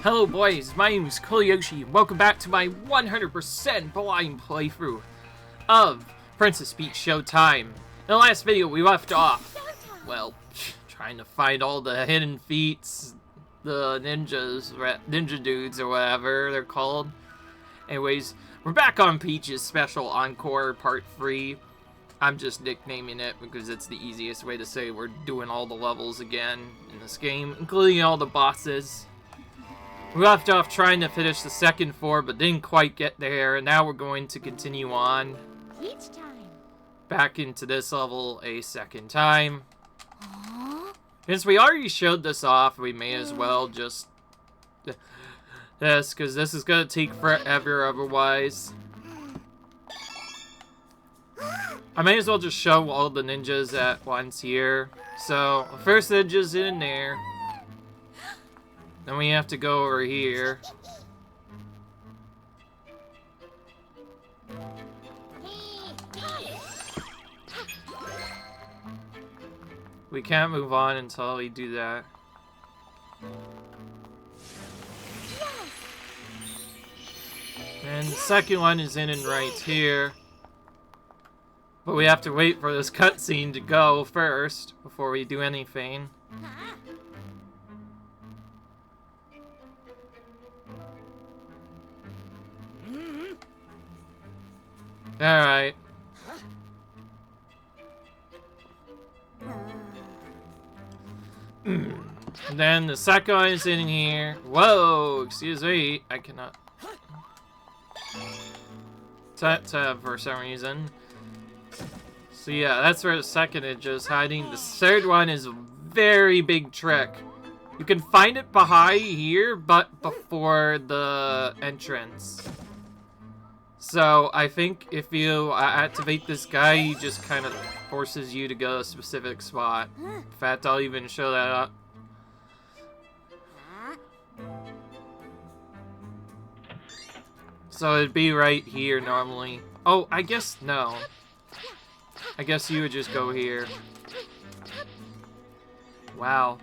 Hello boys, my name is Coolyoshi. Welcome back to my 100% blind playthrough of Princess Peach Showtime. In the last video we left off, well, trying to find all the hidden feats, the ninja dudes or whatever they're called. Anyways, we're back on Peach's special Encore Part 3. I'm just nicknaming it because it's the easiest way to say we're doing all the levels again in this game, including all the bosses. We left off trying to finish the second floor, but didn't quite get there, and now we're going to continue on Peach time. Back into this level a second time. Since we already showed this off, we may as well just this, because this is going to take forever otherwise. I may as well just show all the ninjas at once here. So, the first ninja's in there. Then we have to go over here. We can't move on until we do that. And the second one is in and right here. But we have to wait for this cutscene to go first before we do anything. Alright. Then the second one is in here. Whoa, excuse me. I cannot tab for some reason. So yeah, that's where the second ninja is hiding. The third one is a very big trick. You can find it behind here, but before the entrance. So, I think if you activate this guy, he just kind of forces you to go to a specific spot. In fact, I'll even show that up. So, it'd be right here normally. Oh, I guess no. I guess you would just go here. Wow.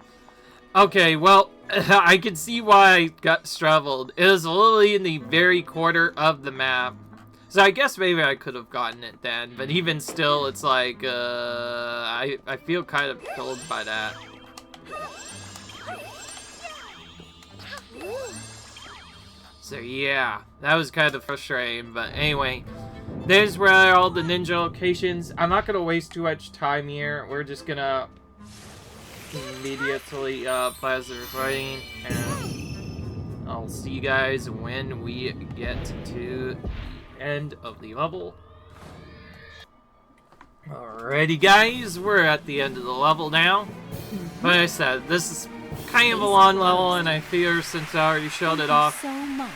Okay, well, I can see why I got struggled. It was literally in the very corner of the map. So I guess maybe I could have gotten it then, but even still, it's like, I feel kind of killed by that. So yeah, that was kind of frustrating, but anyway, there's where all the ninja locations. I'm not gonna waste too much time here. We're just gonna immediately pause the recording, and I'll see you guys when we get to end of the level. Alrighty guys, we're at the end of the level now. Like I said, this is kind of a long level, and I figure since I already showed it off, So much.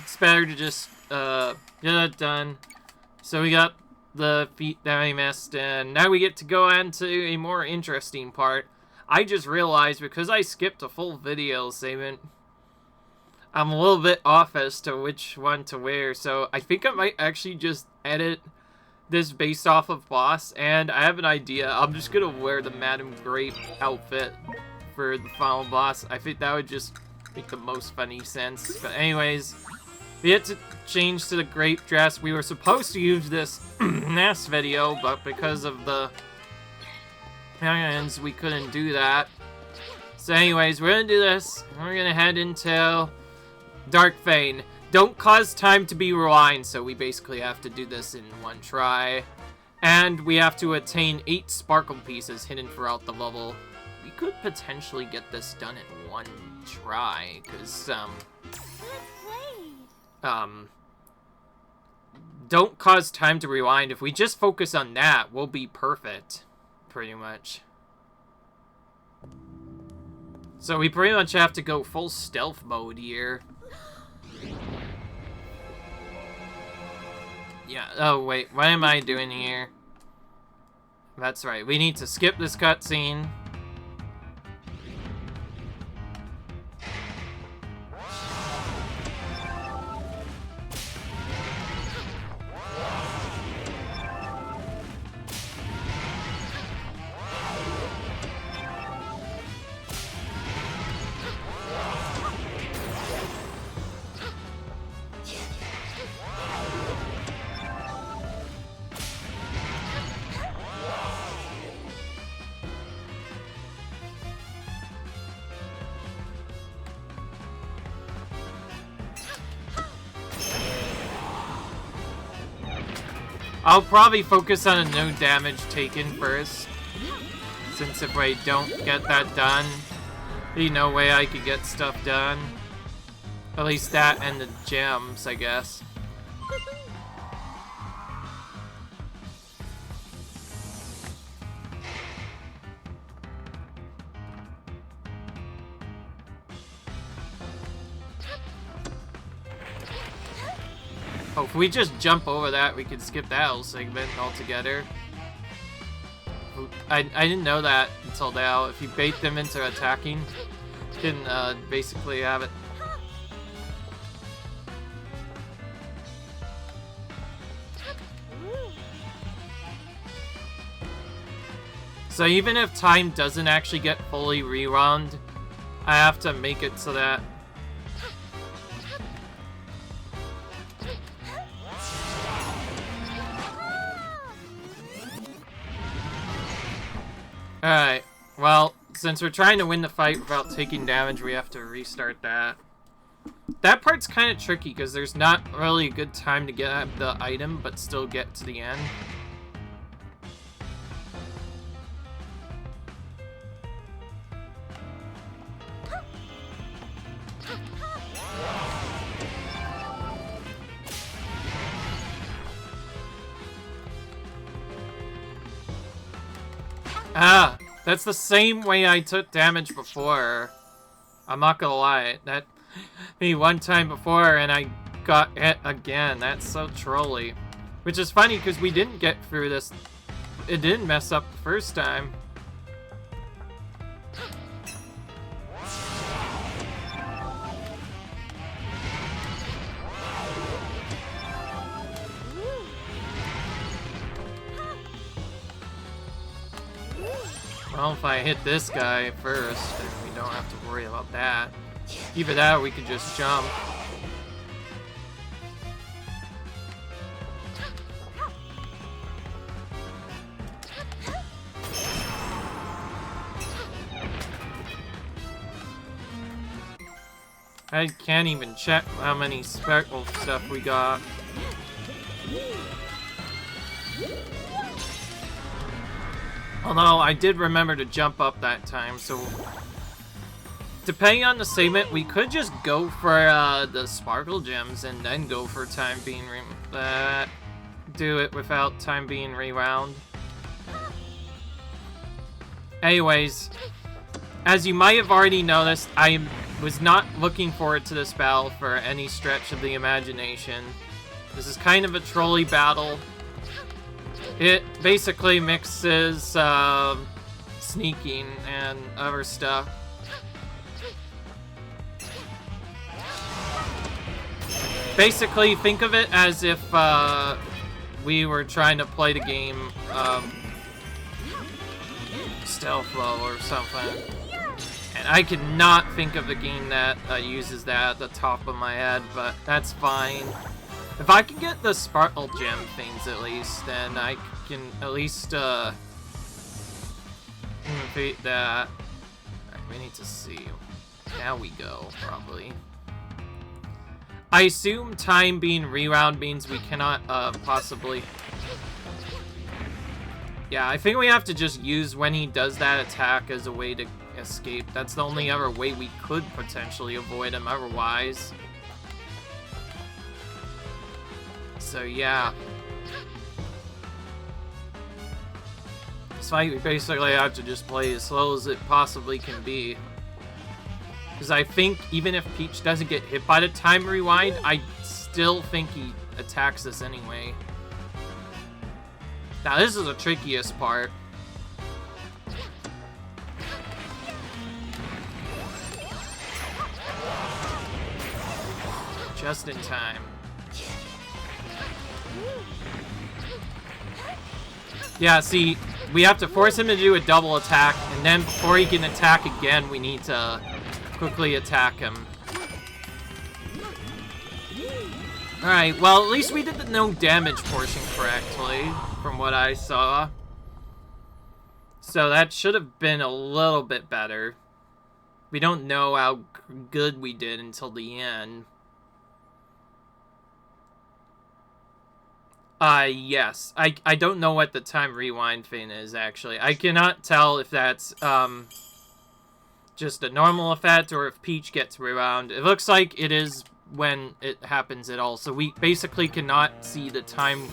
it's better to just get it done. So we got the feet that I missed, and now we get to go on to a more interesting part. I just realized because I skipped a full video segment, I'm a little bit off as to which one to wear, so I think I might actually just edit this based off of boss, and I have an idea. I'm just gonna wear the Madam Grape outfit for the final boss. I think that would just make the most funny sense. But anyways, we had to change to the grape dress. We were supposed to use this last video, but because of the hands, we couldn't do that. So anyways, we're gonna do this. We're gonna head into Dark Vein. Don't cause time to be rewind, so we basically have to do this in one try. And we have to attain 8 sparkle pieces hidden throughout the level. We could potentially get this done in one try, because, don't cause time to rewind. If we just focus on that, we'll be perfect, pretty much. So we pretty much have to go full stealth mode here. Yeah, oh wait, what am I doing here? That's right, we need to skip this cutscene. I'll probably focus on a no damage taken first. Since if I don't get that done, there's no way I could get stuff done. At least that and the gems, I guess. Oh, if we just jump over that, we could skip that whole segment altogether. I didn't know that until now. If you bait them into attacking, you can basically have it. So even if time doesn't actually get fully rewound, I have to make it so that alright, well, since we're trying to win the fight without taking damage, we have to restart that. That part's kind of tricky, because there's not really a good time to get at the item, but still get to the end. Ah, that's the same way I took damage before. I'm not gonna lie, that me one time before and I got hit again. That's so trolly. Which is funny because we didn't get through this. It didn't mess up the first time. Well, if I hit this guy first, then we don't have to worry about that. Either that or we could just jump. I can't even check how many speckle stuff we got. Although, I did remember to jump up that time, so depending on the segment, we could just go for the sparkle gems and then go for time being do it without time being rewound. Anyways, as you might have already noticed, I was not looking forward to this battle for any stretch of the imagination. This is kind of a trolley battle. It basically mixes sneaking and other stuff. Basically, think of it as if we were trying to play the game Stealth Flow or something. And I could not think of the game that uses that at the top of my head, but that's fine. If I can get the sparkle gem things at least, then I can at least defeat that. Alright, we need to see. Now we go, probably. I assume time being rewound means we cannot possibly... Yeah, I think we have to just use when he does that attack as a way to escape. That's the only other way we could potentially avoid him otherwise. So yeah. This fight, we basically have to just play as slow as it possibly can be. Because I think even if Peach doesn't get hit by the time rewind, I still think he attacks us anyway. Now this is the trickiest part. Just in time. Yeah, see, we have to force him to do a double attack, and then before he can attack again, we need to quickly attack him. Alright, well, at least we did the no damage portion correctly, from what I saw. So that should have been a little bit better. We don't know how good we did until the end. Yes. I don't know what the time rewind thing is, actually. I cannot tell if that's, just a normal effect or if Peach gets rewound. It looks like it is when it happens at all, so we basically cannot see the time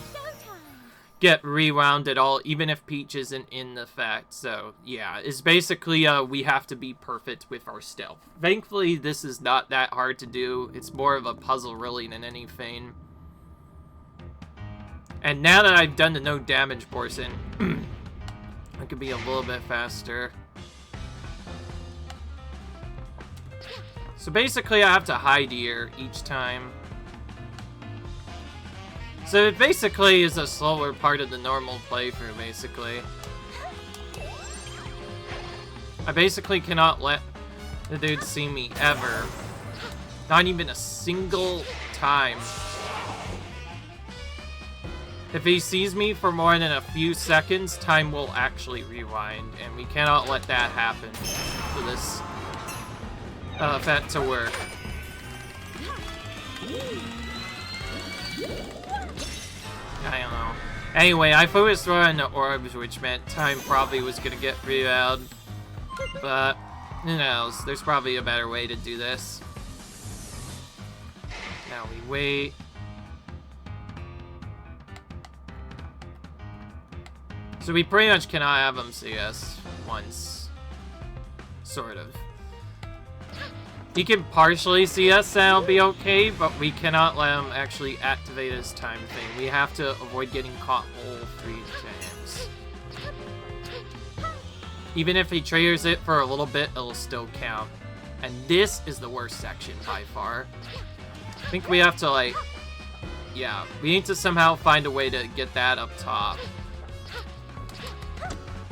get rewound at all, even if Peach isn't in the fact. So, yeah, it's basically, we have to be perfect with our stealth. Thankfully, this is not that hard to do. It's more of a puzzle, really, than anything. And now that I've done the no damage portion, I could be a little bit faster. So basically, I have to hide here each time. So it basically is a slower part of the normal playthrough, basically. I basically cannot let the dude see me ever. Not even a single time. If he sees me for more than a few seconds, time will actually rewind, and we cannot let that happen for this effect to work. I don't know. Anyway, I focused throwing the orbs, which meant time probably was gonna get rewound. But, who knows? There's probably a better way to do this. Now we wait. So we pretty much cannot have him see us once. Sort of. He can partially see us, that'll be okay, but we cannot let him actually activate his time thing. We have to avoid getting caught all 3 times. Even if he triggers it for a little bit, it'll still count. And this is the worst section by far. I think we have to, like... Yeah, we need to somehow find a way to get that up top.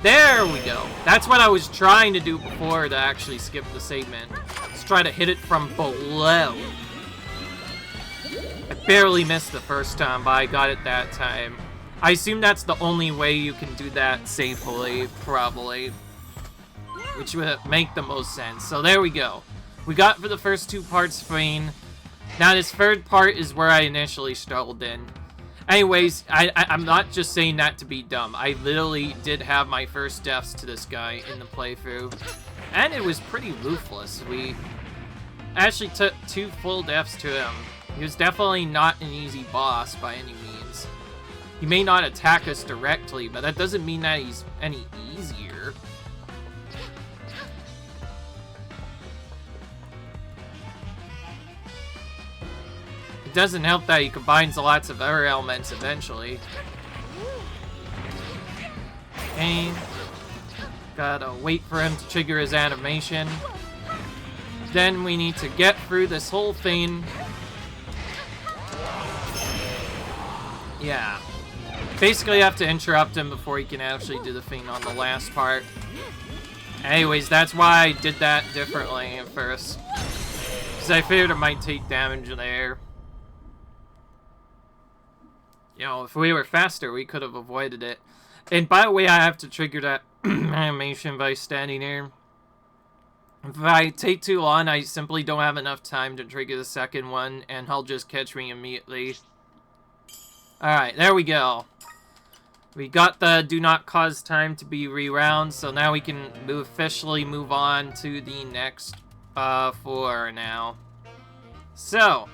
There we go. That's what I was trying to do before to actually skip the segment. Let's try to hit it from below. I barely missed the first time, but I got it that time. I assume that's the only way you can do that safely, probably. Which would make the most sense. So there we go. We got for the first 2 parts fine. Now this third part is where I initially struggled in. Anyways, I'm not just saying that to be dumb. I literally did have my first deaths to this guy in the playthrough. And it was pretty ruthless. We actually took 2 full deaths to him. He was definitely not an easy boss by any means. He may not attack us directly, but that doesn't mean that he's any easier. Doesn't help that he combines lots of other elements eventually. And gotta wait for him to trigger his animation. Then we need to get through this whole thing. Yeah. Basically have to interrupt him before he can actually do the thing on the last part. Anyways, that's why I did that differently at first. Because I figured it might take damage there. You know, if we were faster, we could have avoided it. And by the way, I have to trigger that animation by standing here. If I take too long, I simply don't have enough time to trigger the second one, and he'll just catch me immediately. Alright, there we go. We got the do not cause time to be rewound, so now we can officially move on to the next 4 now. So...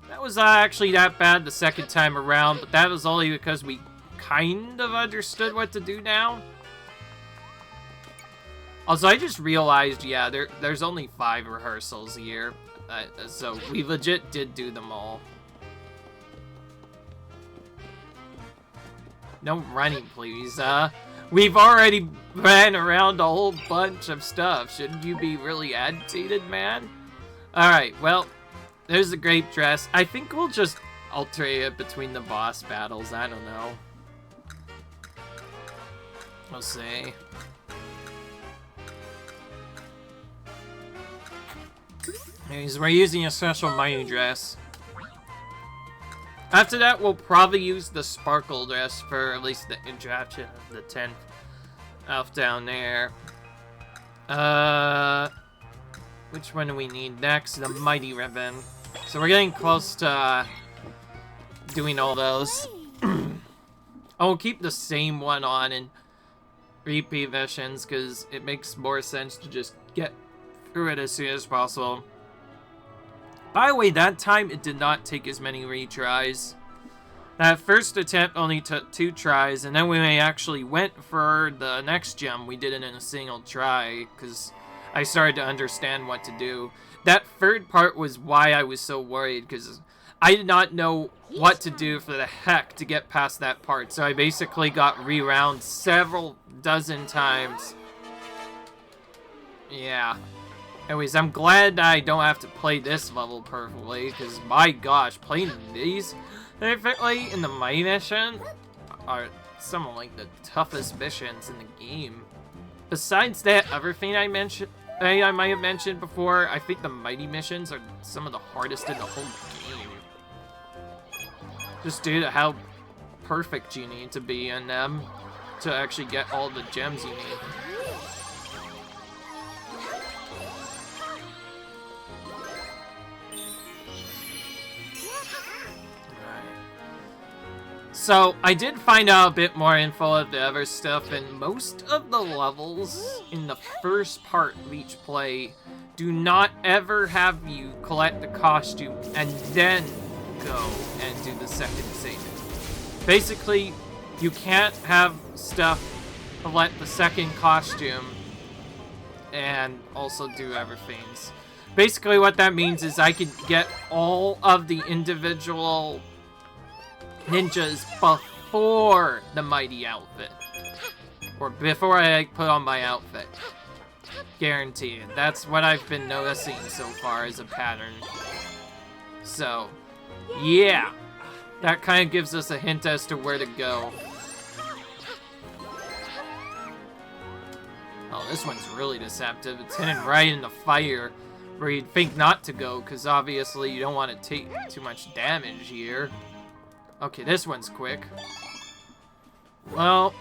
that was actually that bad the second time around, but that was only because we kind of understood what to do now. Also, I just realized, yeah, there's only 5 rehearsals here, so we legit did do them all. No running, please. We've already ran around a whole bunch of stuff. Shouldn't you be really agitated, man? Alright, well... there's the grape dress. I think we'll just alternate it between the boss battles. I don't know. We'll see. Anyways, we're using a special mighty dress. After that, we'll probably use the sparkle dress for at least the introduction of the 10th elf down there. Which one do we need next? The mighty ribbon. So we're getting close to doing all those. I'll keep the same one on and repeat missions because it makes more sense to just get through it as soon as possible. By the way, that time it did not take as many retries. That first attempt only took 2 tries, and then when we actually went for the next gem, we did it in a single try, because I started to understand what to do. That third part was why I was so worried, because I did not know what to do for the heck to get past that part, so I basically got rewound several dozen times. Yeah. Anyways, I'm glad I don't have to play this level perfectly, because my gosh, playing these perfectly in the Mighty mission are some of like the toughest missions in the game. Besides that other thing I might have mentioned before, I think the Mighty missions are some of the hardest in the whole game. Just due to how perfect you need to be in them to actually get all the gems you need. So, I did find out a bit more info of the other stuff, and most of the levels in the first part of each play do not ever have you collect the costume and then go and do the second saving. Basically, you can't have stuff collect the second costume and also do other things. Basically, what that means is I could get all of the individual ninjas before the mighty outfit, or before I put on my outfit. Guaranteed. That's what I've been noticing so far as a pattern. So, yeah, that kind of gives us a hint as to where to go. Oh, this one's really deceptive. It's hidden right in the fire where you'd think not to go, because obviously you don't want to take too much damage here. Okay, this one's quick. Well,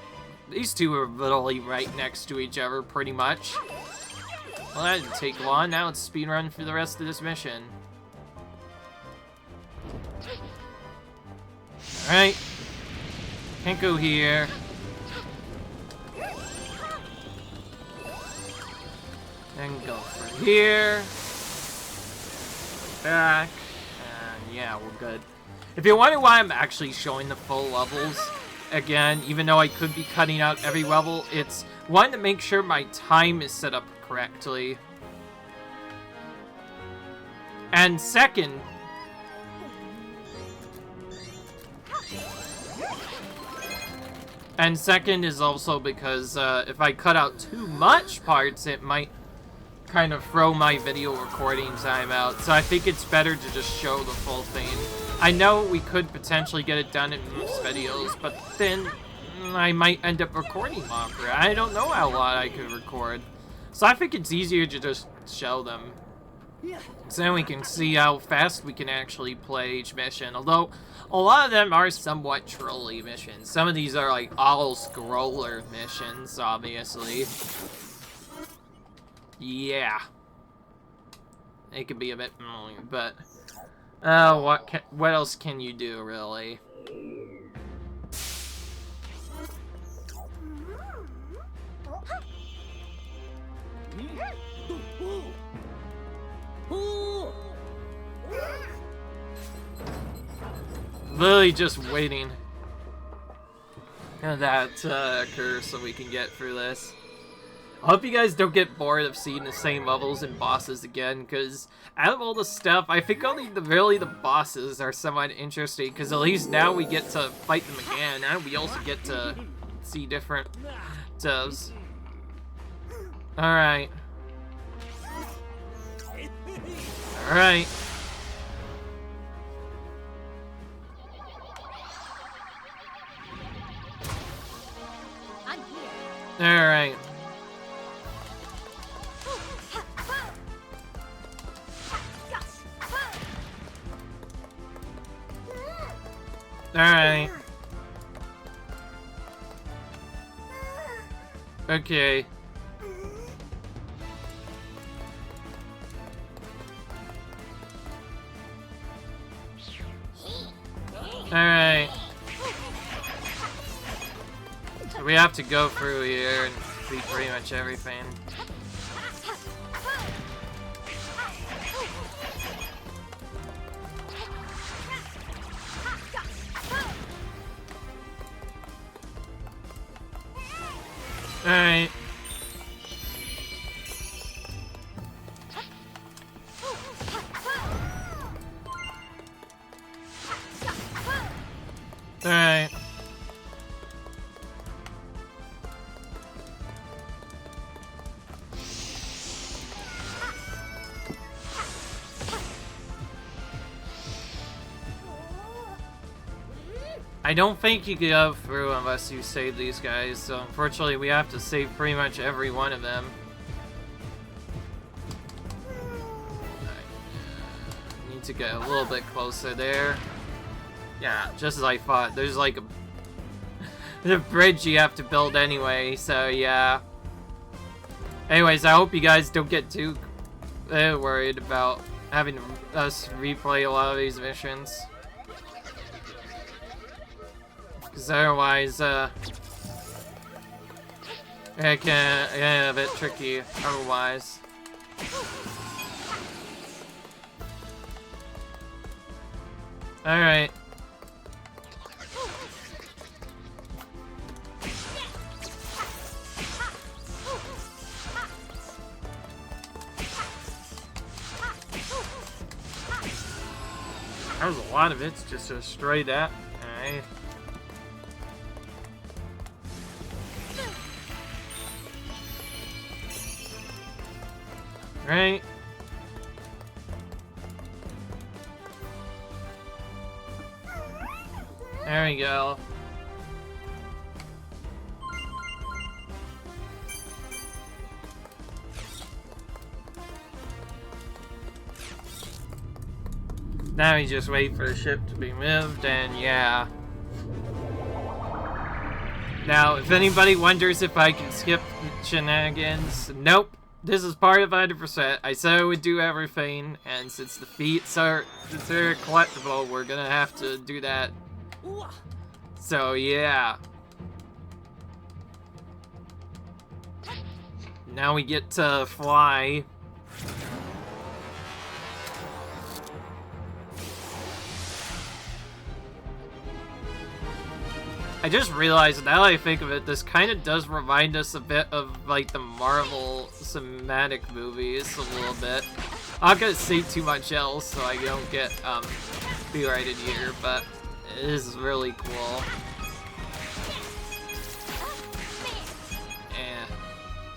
these two are literally right next to each other, pretty much. Well, that didn't take long. Now let's speedrun for the rest of this mission. Alright. Can't go here. Then go for here. Back. And yeah, we're good. If you're wondering why I'm actually showing the full levels, again, even though I could be cutting out every level, it's one, to make sure my time is set up correctly. And second, is also because if I cut out too much parts, it might kind of throw my video recording time out. So I think it's better to just show the full thing. I know we could potentially get it done in most videos, but then I might end up recording longer. I don't know how long I could record. So I think it's easier to just show them. So then we can see how fast we can actually play each mission. Although, a lot of them are somewhat trolly missions. Some of these are like auto-scroller missions, obviously. Yeah. It could be a bit annoying, but... what else can you do, really? Literally just waiting for that to occur so we can get through this. I hope you guys don't get bored of seeing the same levels and bosses again, because out of all the stuff, I think only the bosses are somewhat interesting, because at least now we get to fight them again, and we also get to see different devs. Alright. Alright. Alright. Alright. Okay. Alright. So we have to go through here and beat pretty much everything. Alright. Alright. I don't think you can go through unless you save these guys, so unfortunately we have to save pretty much every one of them. Need to get a little bit closer there. Yeah, just as I thought. There's like a bridge you have to build anyway, so yeah. Anyways, I hope you guys don't get too worried about having us replay a lot of these missions. Because otherwise, it can get a bit tricky otherwise. Alright. That was a lot of hits just to destroy that. Alright. Right. There we go. Now we just wait for the ship to be moved, and yeah. Now, if anybody wonders if I can skip shenanigans, nope. This is part of 100%. I said I would do everything, and since the feats are considered collectible, we're gonna have to do that. So, yeah. Now we get to fly. I just realized, now that I think of it, this kind of does remind us a bit of, like, the Marvel cinematic movies a little bit. I'm not gonna say too much else so I don't get, copyrighted here, but it is really cool. And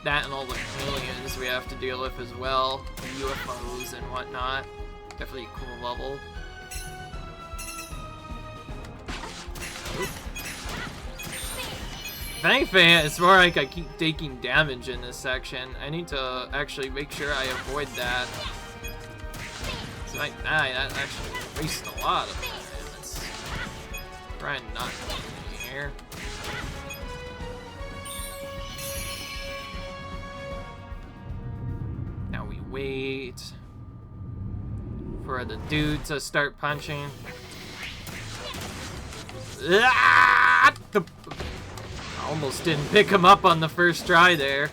that and all the aliens we have to deal with as well. UFOs and whatnot. Definitely a cool level. Oops. If anything, it's more like I keep taking damage in this section. I need to actually make sure I avoid that. So I die, that actually wastes a lot of time. Let's try and not do anything here. Now we wait for the dude to start punching. Ah! Almost didn't pick him up on the first try there.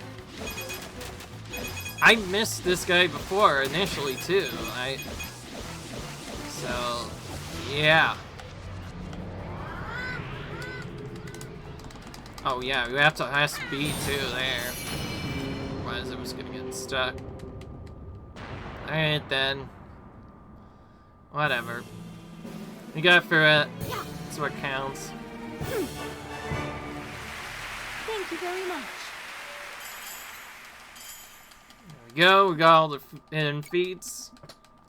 I missed this guy before initially too. So yeah. Oh yeah, we have to has B too there. Otherwise it was gonna get stuck. Alright then. Whatever. We got through it. That's what counts. Thank you very much. There we go, we got all the hidden feats.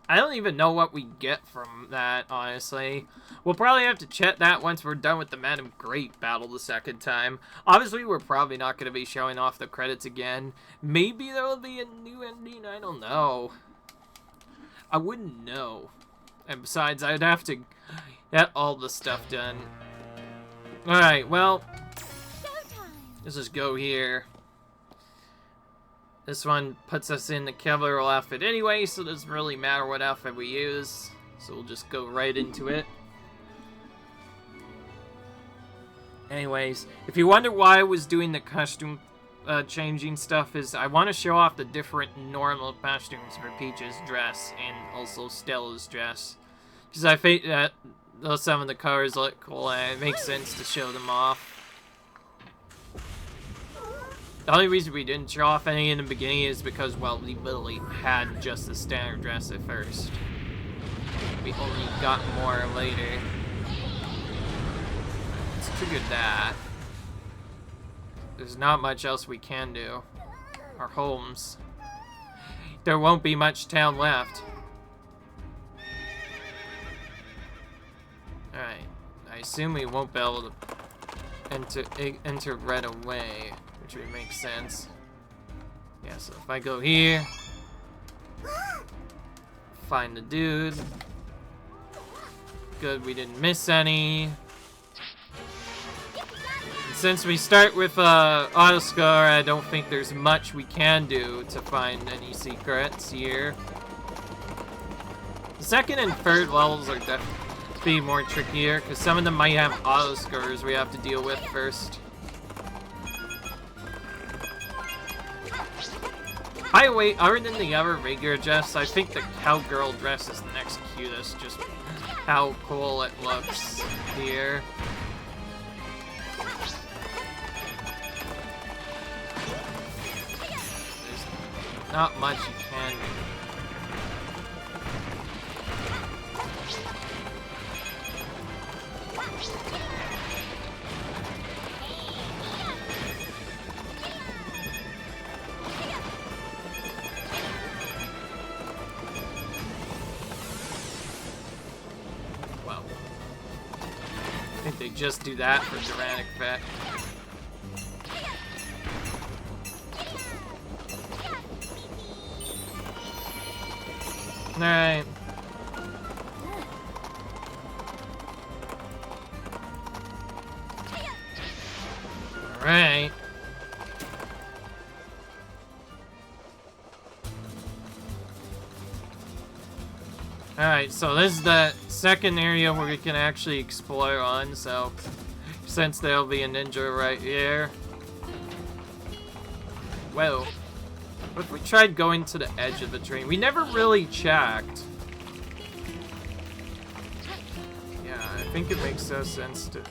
I don't even know what we get from that, honestly. We'll probably have to check that once we're done with the Madam Great battle the second time. Obviously, we're probably not going to be showing off the credits again. Maybe there will be a new ending, I don't know. I wouldn't know. And besides, I'd have to get all the stuff done. Alright, well, let's just go here. This one puts us in the cavalier outfit anyway, so it doesn't really matter what outfit we use. So we'll just go right into it. Anyways, if you wonder why I was doing the costume changing stuff, is I want to show off the different normal costumes for Peach's dress and also Stella's dress. Because I think that some of the colors look cool and it makes sense to show them off. The only reason we didn't show off any in the beginning is because, well, we literally had just the standard dress at first. We only got more later. Let's trigger that. There's not much else we can do. Our homes. There won't be much town left. Alright. I assume we won't be able to enter right away, which would make sense. Yeah, so if I go here, find the dude. Good, we didn't miss any. And since we start with autoscore, I don't think there's much we can do to find any secrets here. The second and third levels are definitely more trickier, because some of them might have autoscores we have to deal with first. By the way, other than the other regular dress, I think the cowgirl dress is the next cutest, just how cool it looks here. There's not much you can do. I think they just do that for dramatic effect. Alright. Alright. Alright, so this is the second area where we can actually explore on, so since there'll be a ninja right here. Whoa. What if we tried going to the edge of the train? We never really checked. Yeah, I think it makes no sense to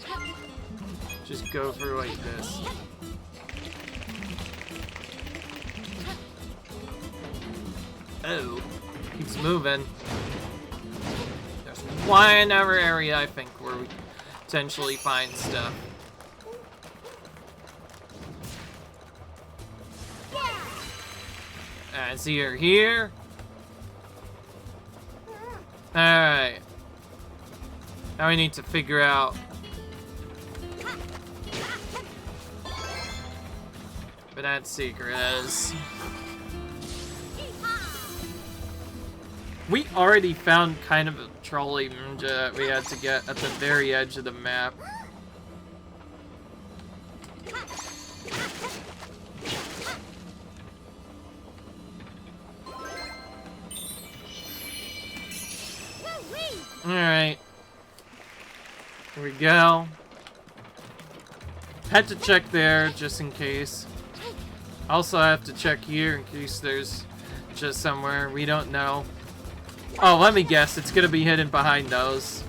just go through like this. Oh, keeps moving. There's one other area, I think, where we potentially find stuff. As you're here. Alright. Now we need to figure out what that secret is. We already found kind of a trolley ninja we had to get at the very edge of the map. Alright. Here we go. Had to check there just in case. Also I have to check here in case there's just somewhere we don't know. Oh, let me guess. It's gonna be hidden behind those.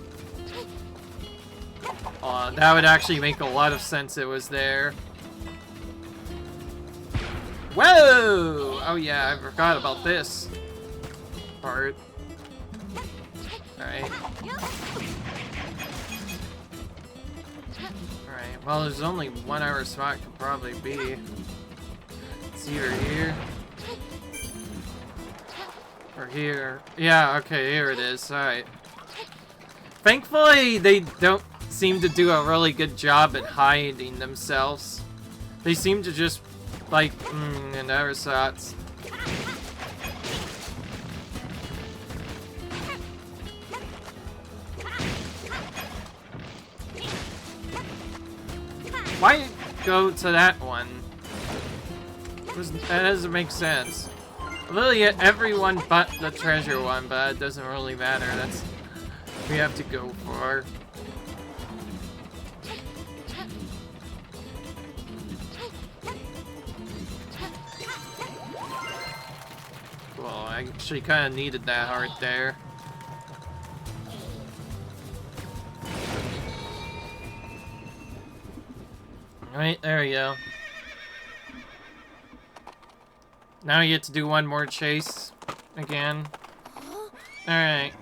Oh, that would actually make a lot of sense it was there. Whoa! Oh yeah, I forgot about this part. Alright. Alright, well there's only one other spot could probably be. It's either here. Or here. Yeah, okay, here it is. Alright. Thankfully, they don't seem to do a really good job at hiding themselves. They seem to just, like, and other shots. Why go to that one? That doesn't make sense. Literally everyone but the treasure one, but it doesn't really matter. That's what we have to go for. cool. I actually kind of needed that heart there. Alright, there we go. Now you get to do one more chase again. Alright.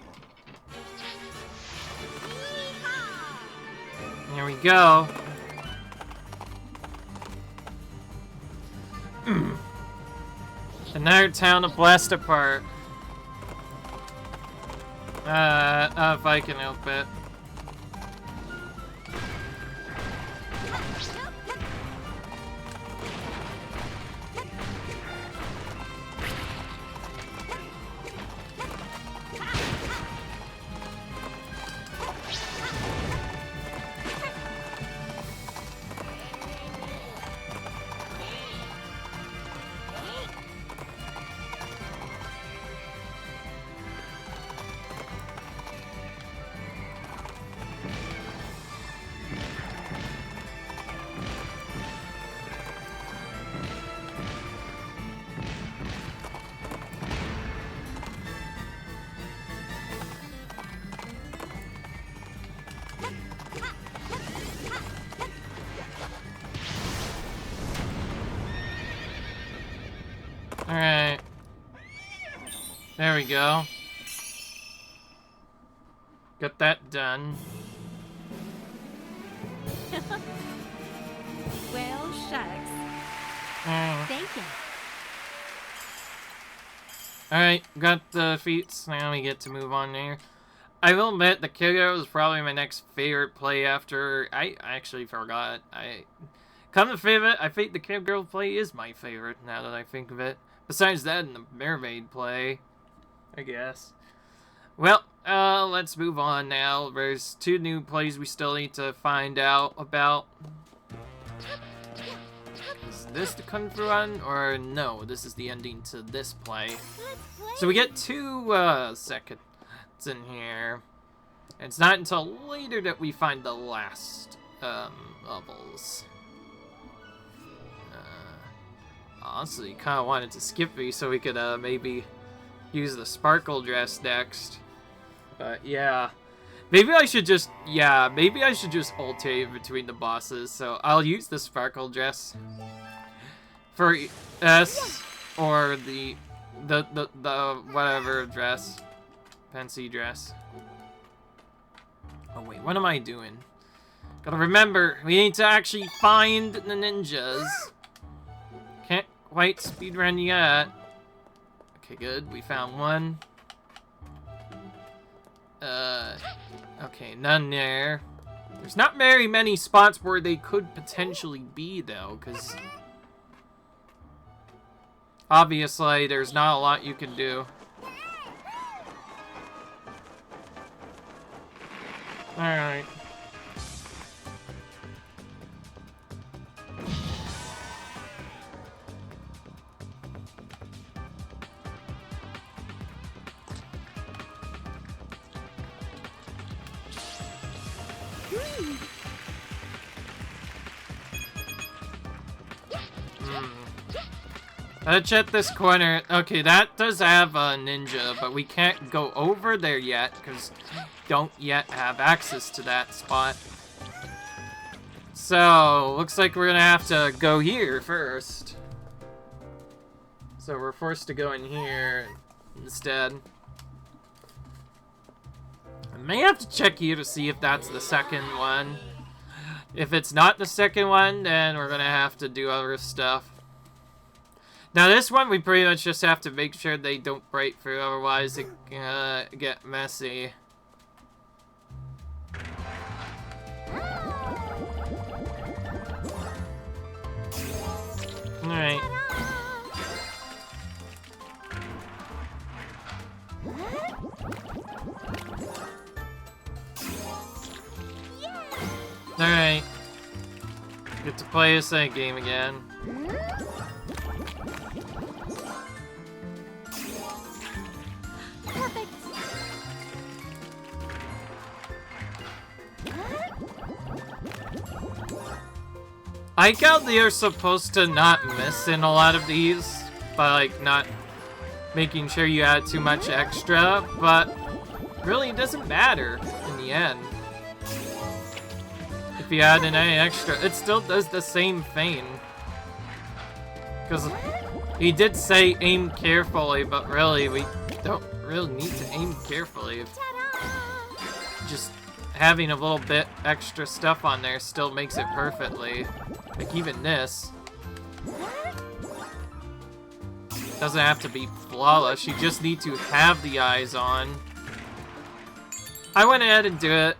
Here we go. Another town to blast apart. If I can help it. Alright. There we go. Got that done. Well, shucks. Thank you. Alright, got the feats. Now we get to move on there. I will admit, the Killgirl is probably my next favorite play after... I actually forgot. Come to think of it, I think the Killgirl play is my favorite, now that I think of it. Besides that, and the Mermaid play, I guess. Well, let's move on now. There's 2 new plays we still need to find out about. Is this the Kung Fu one? Or no, this is the ending to this play. So we get 2 seconds in here. And it's not until later that we find the last levels. Honestly, kind of wanted to skip these so we could maybe use the sparkle dress next. But yeah, maybe I should just alternate between the bosses. So I'll use the sparkle dress for S or the whatever dress, fancy dress. Oh wait, what am I doing? Gotta remember, we need to actually find the ninjas. Can't quite speedrun yet. Okay, good. We found one. Okay, none there. There's not very many spots where they could potentially be, though, because obviously there's not a lot you can do. Alright. Let's check this corner. Okay, that does have a ninja, but we can't go over there yet because we don't yet have access to that spot. So, looks like we're gonna have to go here first. So we're forced to go in here instead. I may have to check here to see if that's the second one. If it's not the second one, then we're gonna have to do other stuff. Now this one, we pretty much just have to make sure they don't break through, otherwise it can get messy. Alright. Alright. Get to play a second game again. Perfect. I like how they are supposed to not miss in a lot of these, by like not making sure you add too much extra, but really it doesn't matter in the end. If you add in any extra, it still does the same thing. Because he did say aim carefully, but really we don't really need to aim carefully. Just having a little bit extra stuff on there still makes it perfectly. Like even this. Doesn't have to be flawless, you just need to have the eyes on. I went ahead and did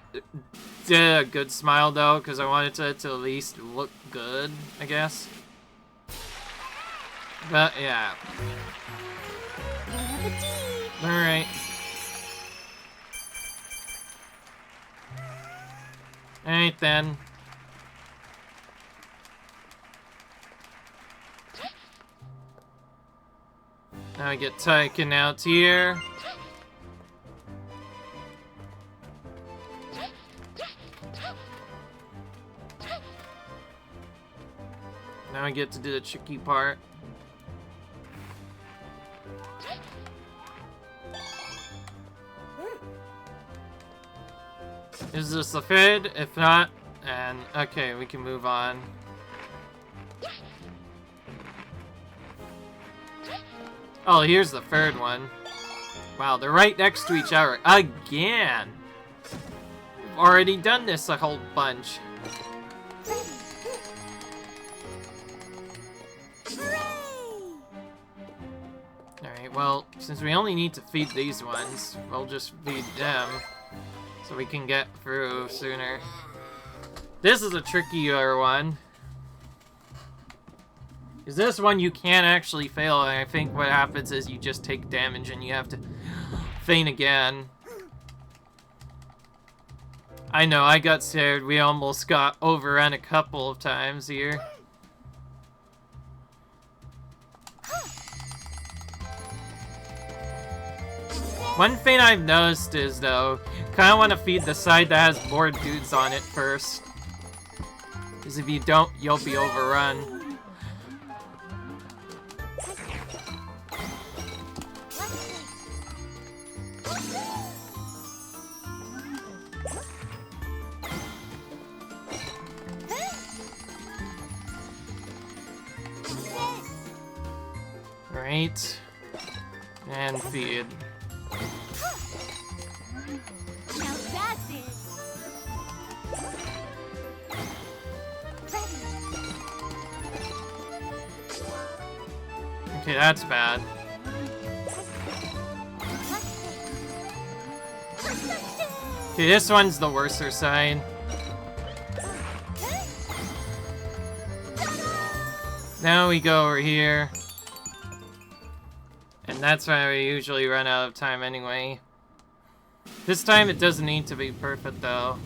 a good smile though, because I wanted it to at least look good, I guess. But yeah. Alright. Alright then. Now I get taken out here. Now I get to do the tricky part. Is this the third? If not, and okay, we can move on. Oh, here's the third one. Wow, they're right next to each other again. We've already done this a whole bunch. Alright, well, since we only need to feed these ones, we'll just feed them so we can get through sooner. This is a trickier one. Because this one you can't actually fail, and I think what happens is you just take damage and you have to feign again. I know, I got scared. We almost got overrun a couple of times here. One thing I've noticed is, though, kind of want to feed the side that has more dudes on it first. Because if you don't, you'll be overrun. Right. And feed. Now that's it. Okay, that's bad. Okay, this one's the worser side. Now we go over here. And that's why we usually run out of time anyway. This time it doesn't need to be perfect though.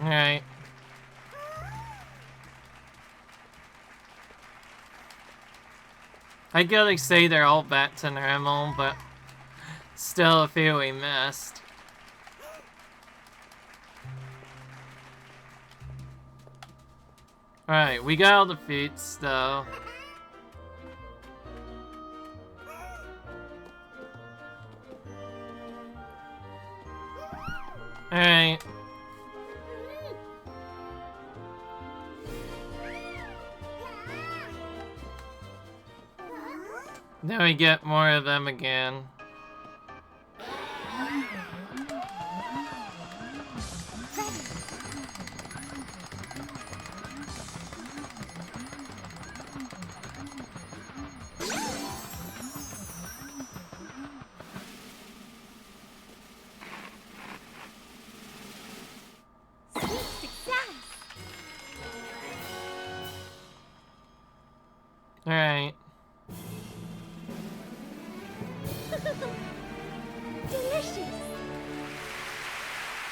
Alright. I gotta say they're all back to normal, but still a few we missed. Alright, we got all the feats though. Alright. Now we get more of them again. Alright. Delicious.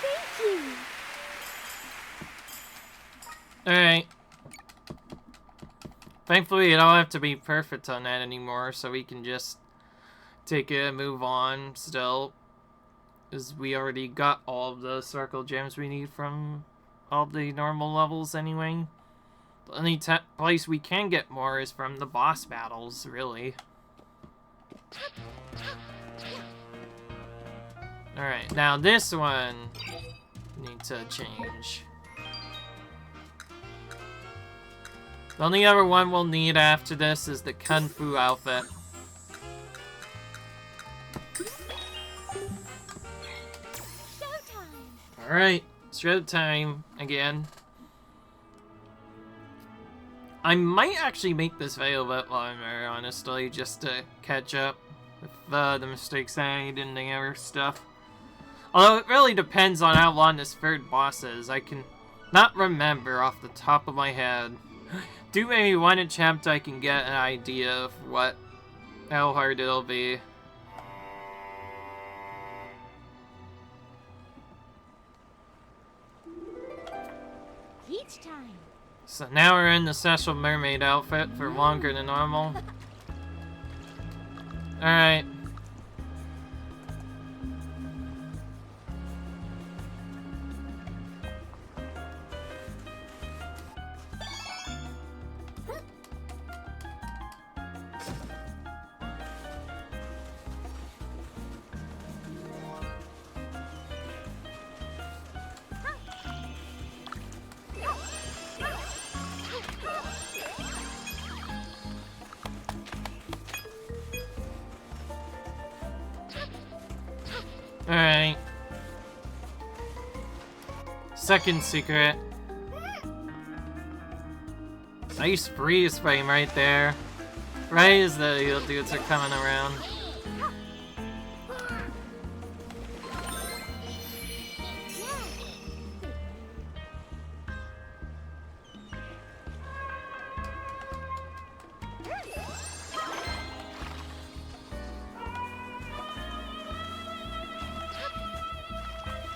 Thank you. Alright. Thankfully, it don't have to be perfect on that anymore, so we can just take it and move on still. Because we already got all of the circle gems we need from all the normal levels anyway. The only place we can get more is from the boss battles, really. Alright, now this one needs to change. The only other one we'll need after this is the Kung Fu outfit. Alright, showtime again. I might actually make this video a bit longer, honestly, just to catch up with the mistakes I made in the other stuff. Although it really depends on how long this third boss is. I can not remember off the top of my head. Do maybe one attempt I can get an idea of how hard it'll be. Peach time. So now we're in the special mermaid outfit for longer than normal. Alright. Alright. Second secret. Nice freeze frame right there. Right as the heel dudes are coming around.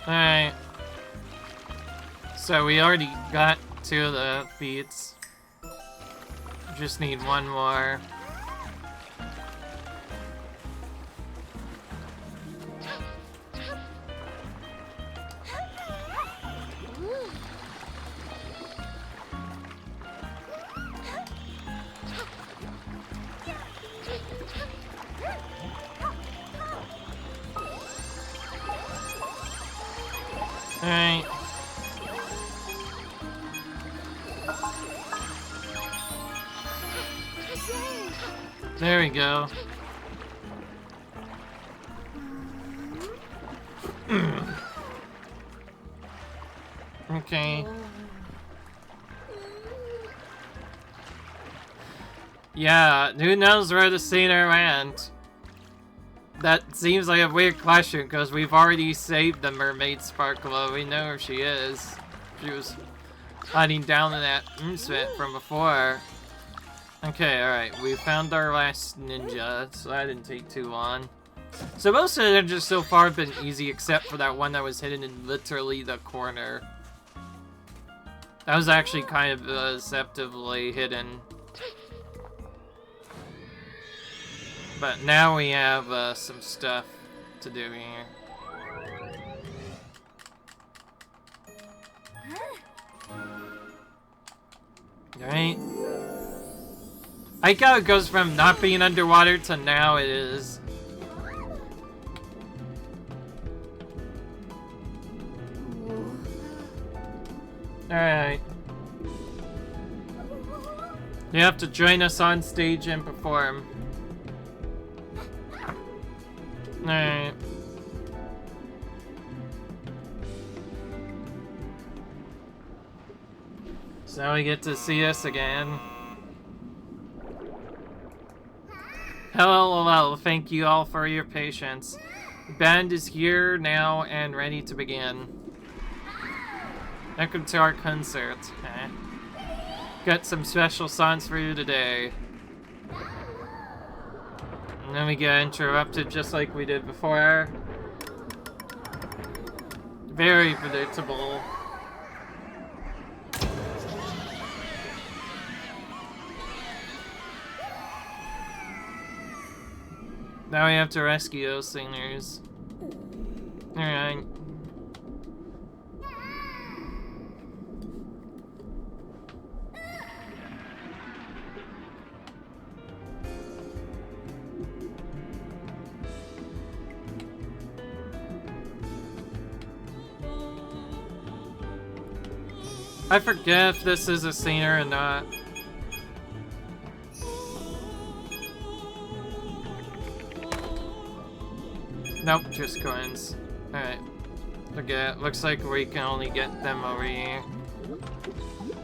Alright. So we already got 2 of the feats. Just need 1 more. Alright. There we go. Okay. Yeah, who knows where the scenery went? That seems like a weird question, because we've already saved the mermaid Sparkle. We know where she is. She was hiding down in that pit from before. Okay, alright, we found our last ninja, so that didn't take too long. So most of the ninjas so far have been easy, except for that one that was hidden in literally the corner. That was actually kind of deceptively hidden. But now we have some stuff to do here. Alright. I like how it goes from not being underwater to now it is. Alright. You have to join us on stage and perform. Alright. So we get to see us again. Hello, thank you all for your patience. The band is here now and ready to begin. Welcome to our concert. Got some special songs for you today. And then we get interrupted just like we did before. Very predictable. Now we have to rescue those singers. Alright. I forget if this is a singer or not. Nope, just coins. Alright. Forget. Looks like we can only get them over here.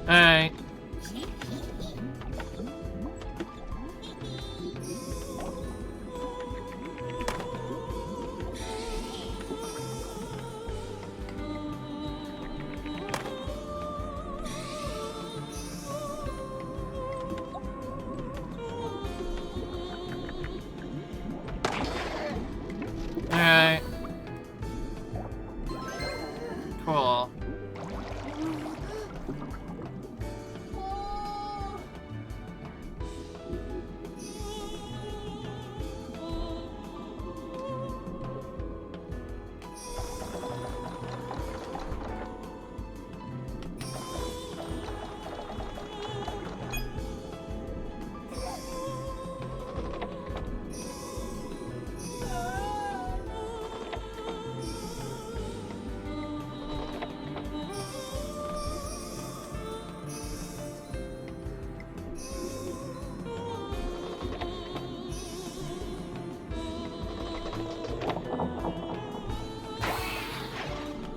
Alright. Alright. Cool.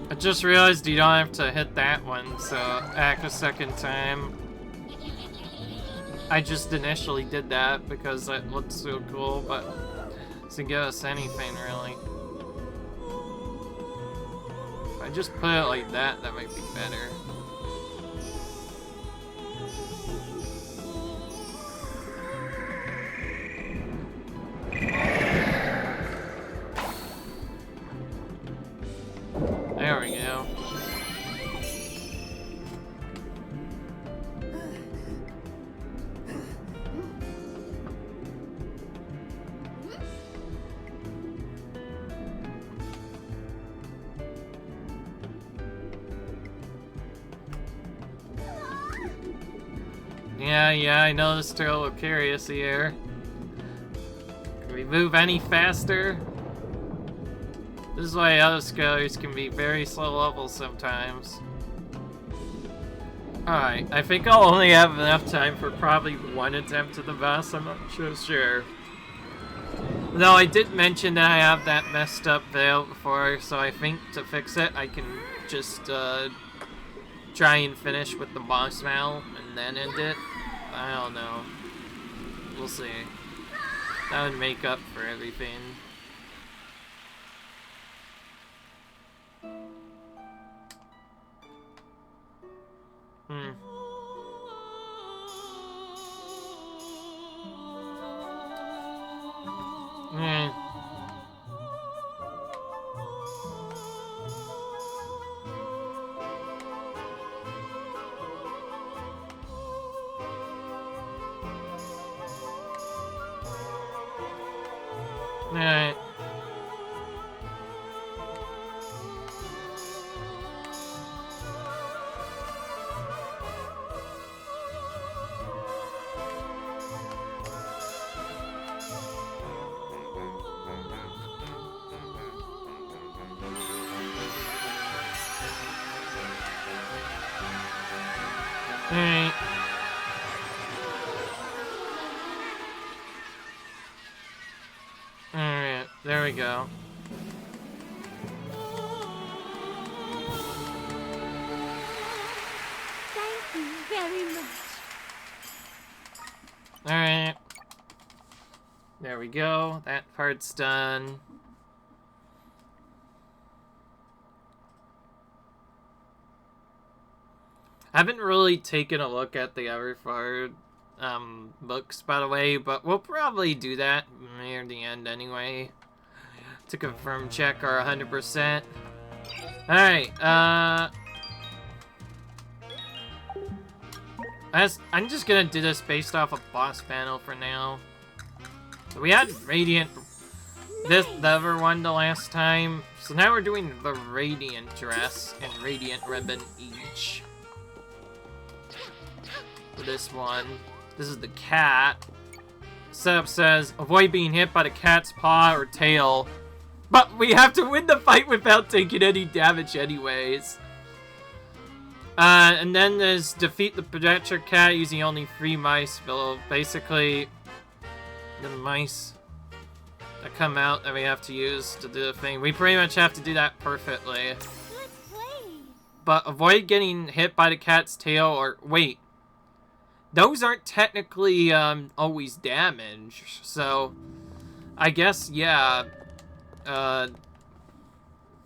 I just realized you don't have to hit that one, so act a second time. I just initially did that because it looked so cool, but it doesn't give us anything really. If I just put it like that, that might be better. There we go. Yeah, I noticed her a little curious here. Can we move any faster? This is why other scalers can be very slow levels sometimes. Alright, I think I'll only have enough time for probably one attempt at the boss, I'm not sure. Though I did mention that I have that messed up veil before, so I think to fix it, I can just try and finish with the boss battle and then end it. I don't know. We'll see. That would make up for everything. Alright. Alright. Alright, there we go. Thank you very much. Alright. There we go. That part's done. I haven't really taken a look at the other four books, by the way, but we'll probably do that near the end anyway. To confirm check our 100%. Alright, I'm just gonna do this based off a boss panel for now. So we had Radiant the other one the last time. So now we're doing the Radiant dress and Radiant ribbon each. For this one. This is the cat. Setup says, avoid being hit by the cat's paw or tail. But we have to win the fight without taking any damage anyways. And then there's defeat the projector cat using only 3 mice. Well, basically, the mice that come out that we have to use to do the thing. We pretty much have to do that perfectly. Let's play. But avoid getting hit by the cat's tail or... Wait. Those aren't technically always damage. So, I guess, yeah.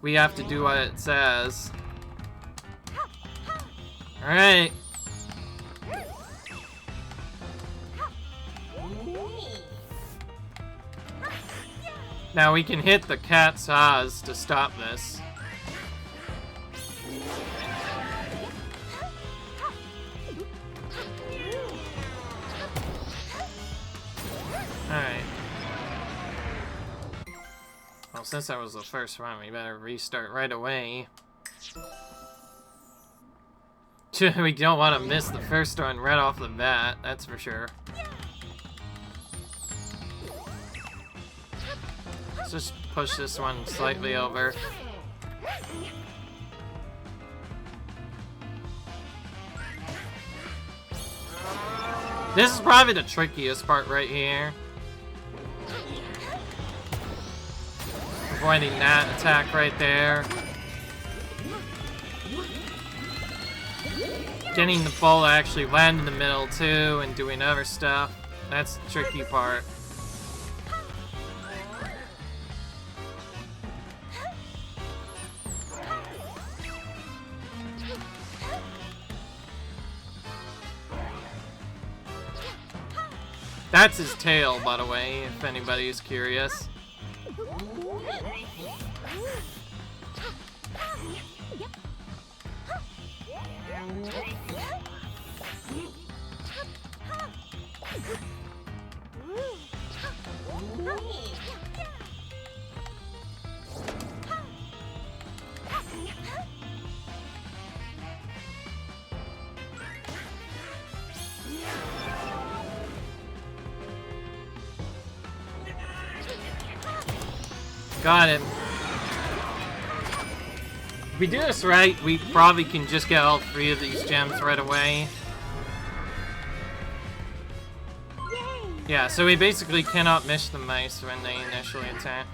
We have to do what it says. Alright. Now we can hit the cat's eyes to stop this. Alright. Well, since that was the first one, we better restart right away. We don't want to miss the first one right off the bat, that's for sure. Let's just push this one slightly over. This is probably the trickiest part right here. Avoiding that attack right there. Getting the ball to actually land in the middle too and doing other stuff. That's the tricky part. That's his tail, by the way, if anybody is curious. Got him. If we do this right, we probably can just get all 3 of these gems right away. Yay. Yeah, so we basically cannot miss the mice when they initially attack.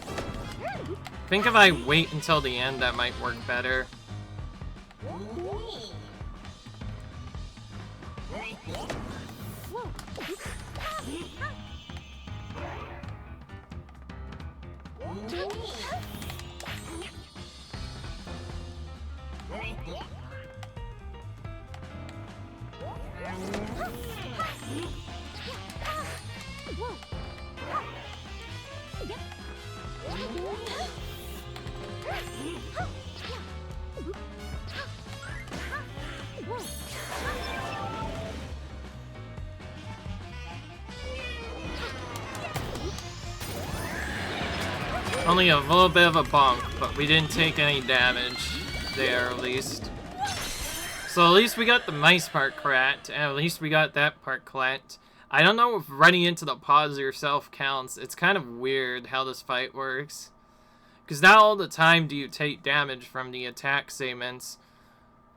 I think if I wait until the end, that might work better. Only a little bit of a bonk, but we didn't take any damage there, at least. So at least we got the mice part correct, and at least we got that part correct. I don't know if running into the pause yourself counts. It's kind of weird how this fight works. Because not all the time do you take damage from the attack segments.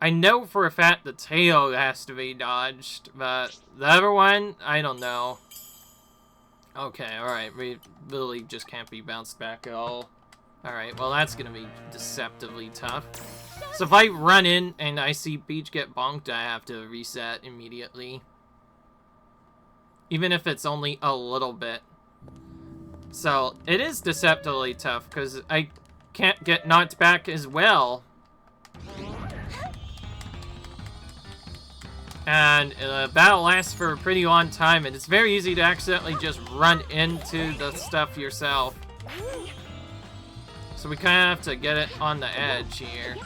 I know for a fact the tail has to be dodged, but the other one, I don't know. Okay, alright, we literally just can't be bounced back at all. Alright, well that's gonna be deceptively tough. So if I run in and I see Peach get bonked, I have to reset immediately. Even if it's only a little bit. So, it is deceptively tough, because I can't get knocked back as well. And the battle lasts for a pretty long time, and it's very easy to accidentally just run into the stuff yourself. So we kind of have to get it on the edge here.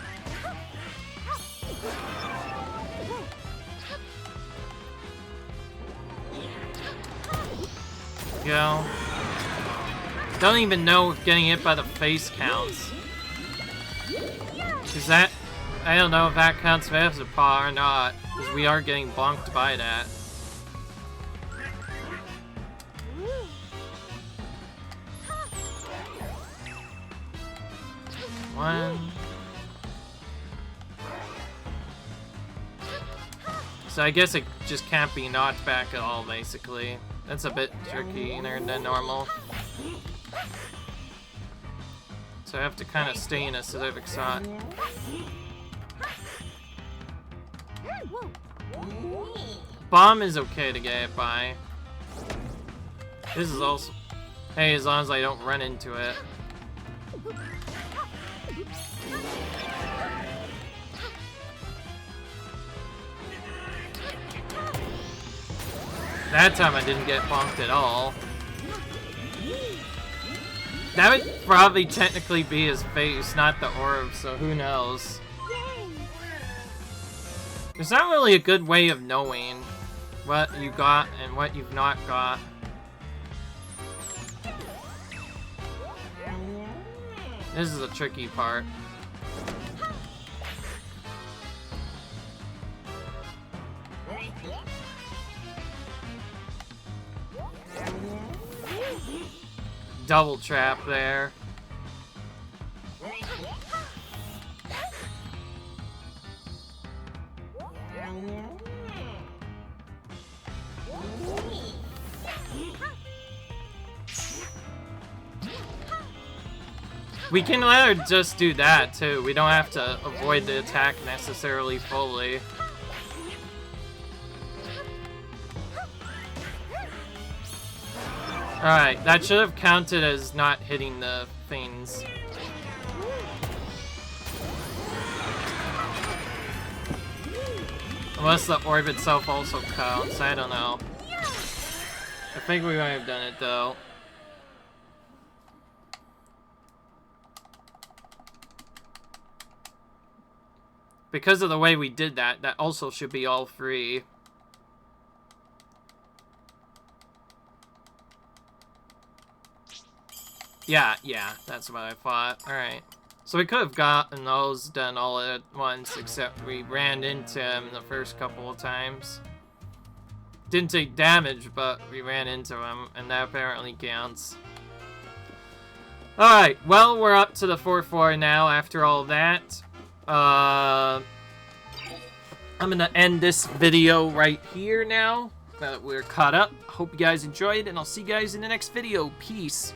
go. Don't even know if getting hit by the face counts. Is that... I don't know if that counts as a paw or not, because we are getting bonked by that. One. So I guess it just can't be knocked back at all, basically. That's a bit trickier than normal. So I have to kind of stay in a specific spot. Bomb is okay to get hit by. This is also... Hey, as long as I don't run into it. That time I didn't get bonked at all. That would probably technically be his face, not the orb, so who knows. There's not really a good way of knowing what you got and what you've not got. This is a tricky part. Double trap there. We can let her just do that too. We don't have to avoid the attack necessarily fully. Alright, that should have counted as not hitting the things. Unless the orb itself also counts, I don't know. I think we might have done it though. Because of the way we did that, that also should be all free. Yeah, that's what I thought. Alright. So we could have gotten those done all at once, except we ran into him the first couple of times. Didn't take damage, but we ran into him, and that apparently counts. Alright, well, we're up to the 4-4 now after all that. I'm gonna end this video right here now, that we're caught up. Hope you guys enjoyed, and I'll see you guys in the next video. Peace.